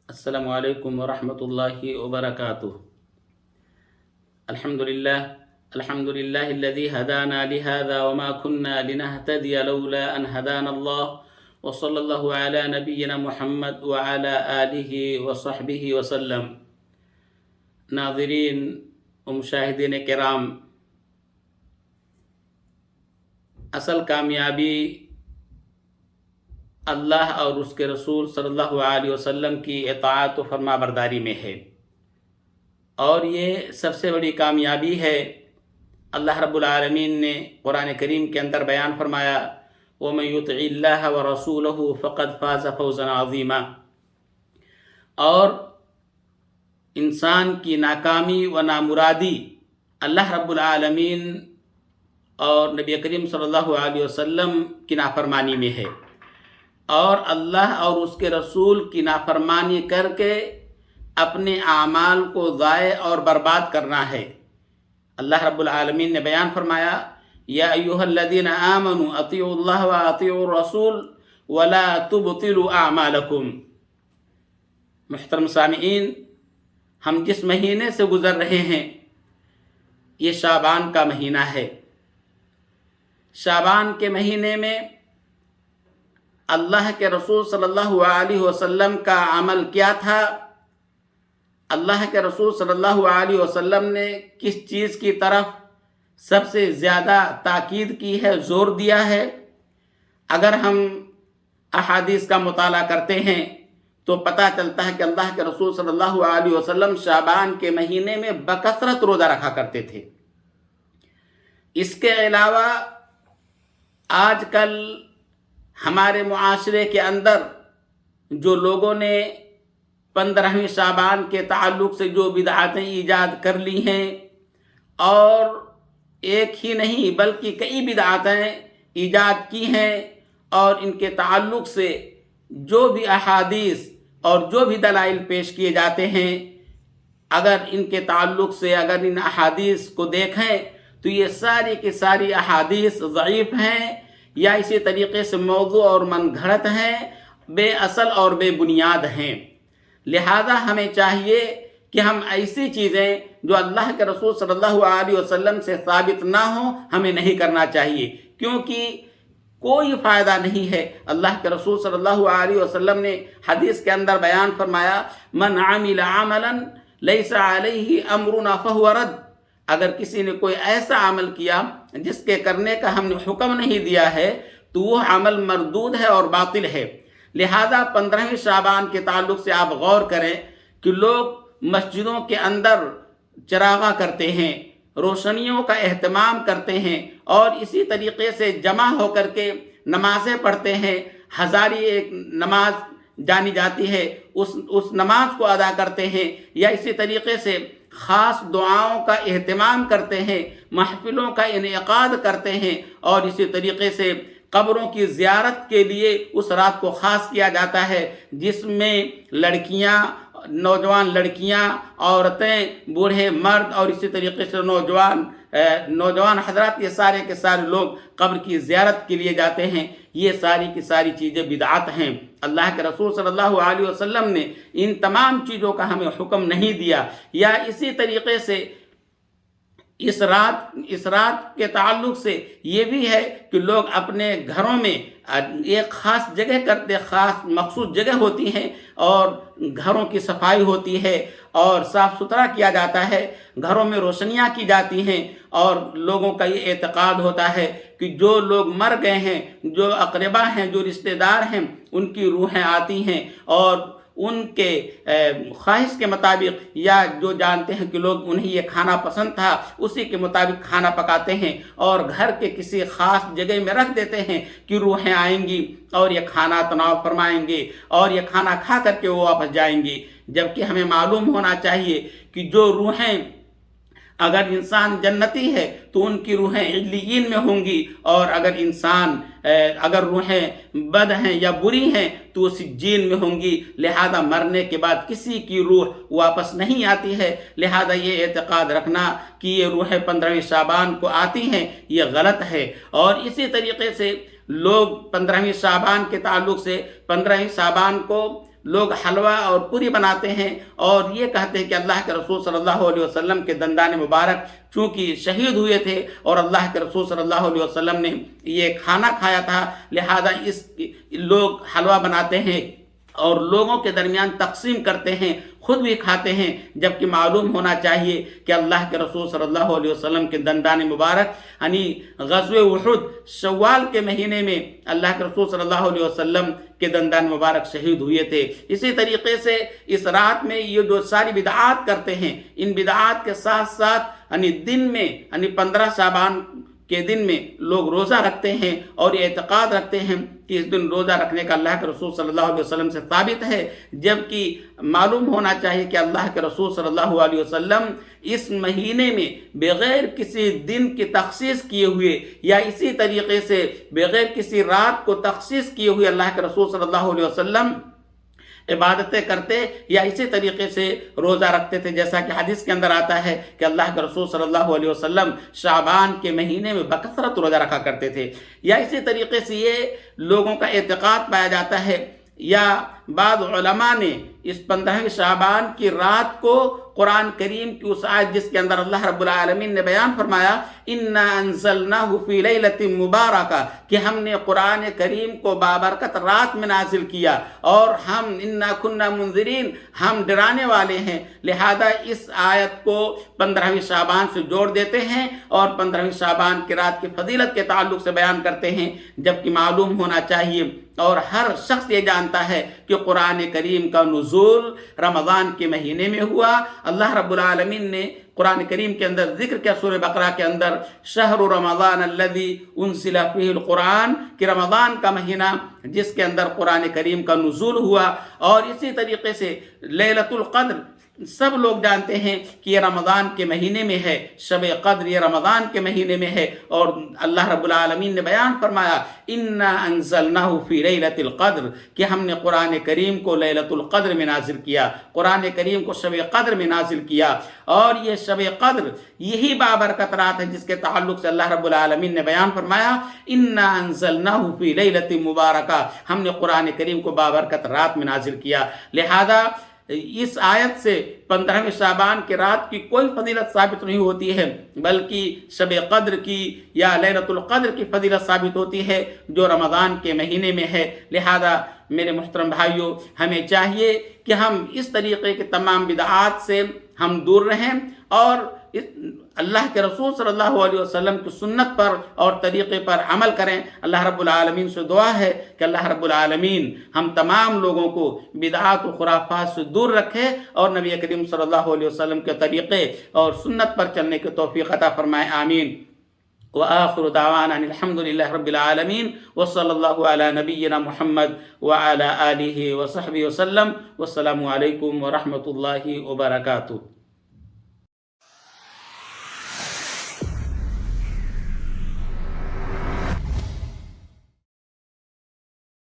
السلام علیکم ورحمۃ اللہ وبرکاتہ۔ الحمد للہ الذی ہدانا لہذا وما كنا لنہتدی لولا ان ہدانا اللہ وصلی اللہ علی نبینا محمد وعلی آلہ وصحبہ وسلم۔ ناظرین و مشاہدین کرام، اصل کامیابی اللہ اور اس کے رسول صلی اللہ علیہ وسلم کی اطاعت و فرما برداری میں ہے، اور یہ سب سے بڑی کامیابی ہے۔ اللہ رب العالمین نے قرآن کریم کے اندر بیان فرمایا، وَمَن يُطِعِ اللَّهَ وَرَسُولَهُ فَقَدْ فَازَ فَوْزًا عَظِيمًا۔ اور انسان کی ناکامی و نامرادی اللہ رب العالمین اور نبی کریم صلی اللہ علیہ وسلم کی نافرمانی میں ہے، اور اللہ اور اس کے رسول کی نافرمانی کر کے اپنے اعمال کو ضائع اور برباد کرنا ہے۔ اللہ رب العالمین نے بیان فرمایا، یا ایھا الذین آمنوا اطیعوا اللہ واطیعوا الرسول ولا تبطلوا اعمالکم۔ محترم سامعین، ہم جس مہینے سے گزر رہے ہیں یہ شعبان کا مہینہ ہے۔ شعبان کے مہینے میں اللہ کے رسول صلی اللہ علیہ وسلم کا عمل کیا تھا؟ اللہ کے رسول صلی اللہ علیہ وسلم نے کس چیز کی طرف سب سے زیادہ تاکید کی ہے، زور دیا ہے؟ اگر ہم احادیث کا مطالعہ کرتے ہیں تو پتہ چلتا ہے کہ اللہ کے رسول صلی اللہ علیہ وسلم شعبان کے مہینے میں بکثرت روزہ رکھا کرتے تھے۔ اس کے علاوہ آج کل ہمارے معاشرے کے اندر جو لوگوں نے 15ویں شعبان کے تعلق سے جو بدعتیں ایجاد کر لی ہیں، اور ایک ہی نہیں بلکہ کئی بدعتیں ایجاد کی ہیں، اور ان کے تعلق سے جو بھی احادیث اور جو بھی دلائل پیش کیے جاتے ہیں، اگر ان کے تعلق سے اگر ان احادیث کو دیکھیں تو یہ ساری کی ساری احادیث ضعیف ہیں، یا اسی طریقے سے موضوع اور من گھڑت ہیں، بے اصل اور بے بنیاد ہیں۔ لہذا ہمیں چاہیے کہ ہم ایسی چیزیں جو اللہ کے رسول صلی اللہ علیہ وسلم سے ثابت نہ ہوں ہمیں نہیں کرنا چاہیے، کیونکہ کوئی فائدہ نہیں ہے۔ اللہ کے رسول صلی اللہ علیہ وسلم نے حدیث کے اندر بیان فرمایا، من عمل عملا لیس علیہ امرنا فہو رد۔ اگر کسی نے کوئی ایسا عمل کیا جس کے کرنے کا ہم نے حکم نہیں دیا ہے تو وہ عمل مردود ہے اور باطل ہے۔ لہذا 15ویں شعبان کے تعلق سے آپ غور کریں کہ لوگ مسجدوں کے اندر چراغاں کرتے ہیں، روشنیوں کا اہتمام کرتے ہیں، اور اسی طریقے سے جمع ہو کر کے نمازیں پڑھتے ہیں۔ ہزاری ایک نماز جانی جاتی ہے، اس نماز کو ادا کرتے ہیں، یا اسی طریقے سے خاص دعاؤں کا اہتمام کرتے ہیں، محفلوں کا انعقاد کرتے ہیں، اور اسی طریقے سے قبروں کی زیارت کے لیے اس رات کو خاص کیا جاتا ہے، جس میں لڑکیاں، نوجوان لڑکیاں، عورتیں، بوڑھے مرد، اور اسی طریقے سے نوجوان حضرات، یہ سارے کے سارے لوگ قبر کی زیارت کے لیے جاتے ہیں۔ یہ ساری کی ساری چیزیں بدعت ہیں۔ اللہ کے رسول صلی اللہ علیہ وسلم نے ان تمام چیزوں کا ہمیں حکم نہیں دیا۔ یا اسی طریقے سے اس رات کے تعلق سے یہ بھی ہے کہ لوگ اپنے گھروں میں ایک خاص جگہ کرتے، خاص مخصوص جگہ ہوتی ہیں، اور گھروں کی صفائی ہوتی ہے اور صاف ستھرا کیا جاتا ہے، گھروں میں روشنیاں کی جاتی ہیں، اور لوگوں کا یہ اعتقاد ہوتا ہے کہ جو لوگ مر گئے ہیں، جو اقربا ہیں، جو رشتہ دار ہیں، ان کی روحیں آتی ہیں، اور ان کے خواہش کے مطابق، یا جو جانتے ہیں کہ لوگ انہیں یہ کھانا پسند تھا اسی کے مطابق کھانا پکاتے ہیں، اور گھر کے کسی خاص جگہ میں رکھ دیتے ہیں کہ روحیں آئیں گی اور یہ کھانا تناول فرمائیں گے، اور یہ کھانا کھا کر کے وہ واپس جائیں گے۔ جبکہ ہمیں معلوم ہونا چاہیے کہ جو روحیں، اگر انسان جنتی ہے تو ان کی روحیں علیین میں ہوں گی، اور اگر روحیں بد ہیں یا بری ہیں تو وہ سجین میں ہوں گی۔ لہذا مرنے کے بعد کسی کی روح واپس نہیں آتی ہے۔ لہذا یہ اعتقاد رکھنا کہ یہ روحیں 15ویں شعبان کو آتی ہیں، یہ غلط ہے۔ اور اسی طریقے سے لوگ 15ویں شعبان کے تعلق سے 15ویں شعبان کو لوگ حلوہ اور پوری بناتے ہیں اور یہ کہتے ہیں کہ اللہ کے رسول صلی اللہ علیہ وسلم کے دندان مبارک چونکہ شہید ہوئے تھے اور اللہ کے رسول صلی اللہ علیہ وسلم نے یہ کھانا کھایا تھا، لہذا لوگ حلوہ بناتے ہیں اور لوگوں کے درمیان تقسیم کرتے ہیں، خود بھی کھاتے ہیں، جبکہ معلوم ہونا چاہیے کہ اللہ کے رسول صلی اللہ علیہ وسلم کے دندان مبارک یعنی غزوہ احد شوال کے مہینے میں اللہ کے رسول صلی اللہ علیہ وسلم کے دندان مبارک شہید ہوئے تھے۔ اسی طریقے سے اس رات میں یہ جو ساری بدعات کرتے ہیں، ان بدعات کے ساتھ ساتھ یعنی دن میں یعنی 15 شعبان کے دن میں لوگ روزہ رکھتے ہیں اور یہ اعتقاد رکھتے ہیں کہ اس دن روزہ رکھنے کا اللہ کے رسول صلی اللہ علیہ وسلم سے ثابت ہے، جبکہ معلوم ہونا چاہیے کہ اللہ کے رسول صلی اللہ علیہ وسلم اس مہینے میں بغیر کسی دن کی تخصیص کیے ہوئے یا اسی طریقے سے بغیر کسی رات کو تخصیص کیے ہوئے اللہ کے رسول صلی اللہ علیہ وسلم عبادتیں کرتے یا اسی طریقے سے روزہ رکھتے تھے، جیسا کہ حدیث کے اندر آتا ہے کہ اللہ کے رسول صلی اللہ علیہ وسلم شعبان کے مہینے میں بکثرت روزہ رکھا کرتے تھے۔ یا اسی طریقے سے یہ لوگوں کا اعتقاد پایا جاتا ہے یا بعض علماء نے اس 15 شعبان کی رات کو قرآن کریم کی اس آیت جس کے اندر اللہ رب العالمین نے بیان فرمایا اِنَّا أَنزَلْنَاهُ فِي لَيْلَةٍ مُبَارَكَةٍ کہ ہم نے قرآن کریم کو بابرکت رات میں نازل کیا اور ہم اِنَّا كُنَّا مُنذِرِينَ ہم ڈرانے والے ہیں، لہذا اس آیت کو 15 شعبان سے جوڑ دیتے ہیں اور 15 شعبان کی رات کی فضیلت کے تعلق سے بیان کرتے ہیں، جبکہ معلوم ہونا چاہیے اور ہر شخص یہ جانتا ہے کہ قرآن کریم کا نزول رمضان کے مہینے میں ہوا۔ اللہ رب العالمین نے قرآن کریم کے اندر ذکر کیا سورہ بقرہ کے اندر شہر رمضان الذی انزل فیہ القرآن کہ رمضان کا مہینہ جس کے اندر قرآن کریم کا نزول ہوا، اور اسی طریقے سے لیلۃ القدر سب لوگ جانتے ہیں کہ یہ رمضان کے مہینے میں ہے، شب قدر یہ رمضان کے مہینے میں ہے، اور اللہ رب العالمین نے بیان فرمایا اِنَّا أَنزَلْنَاهُ فِي لَيْلَةِ الْقَدْرِ کہ ہم نے قرآن کریم کو لیلۃ القدر میں نازل کیا، قرآن کریم کو شب قدر میں نازل کیا، اور یہ شب قدر یہی بابرکت رات ہے جس کے تعلق سے اللہ رب العالمین نے بیان فرمایا اِنَّا أَنزَلْنَاهُ فِي لَيْلَةٍ مُبَارَكَةٍ ہم نے قرآن کریم کو بابرکت رات میں نازل کیا۔ لہذا اس آیت سے 15 شعبان کی رات کی کوئی فضیلت ثابت نہیں ہوتی ہے، بلکہ شب قدر کی یا لیلۃ القدر کی فضیلت ثابت ہوتی ہے جو رمضان کے مہینے میں ہے۔ لہذا میرے محترم بھائیوں، ہمیں چاہیے کہ ہم اس طریقے کے تمام بدعات سے ہم دور رہیں اور اللہ کے رسول صلی اللہ علیہ وسلم کی سنت پر اور طریقے پر عمل کریں۔ اللہ رب العالمین سے دعا ہے کہ اللہ رب العالمین ہم تمام لوگوں کو بدعات و خرافات سے دور رکھے اور نبی کریم صلی اللہ علیہ وسلم کے طریقے اور سنت پر چلنے کی توفیق عطا فرمائے، آمین۔ وآخر دعوانا الحمد للہ رب العالمین وصلی اللہ علی نبینا محمد وعلی آلہ وصحبہ وسلم، والسلام علیکم ورحمۃ اللہ وبرکاتہ۔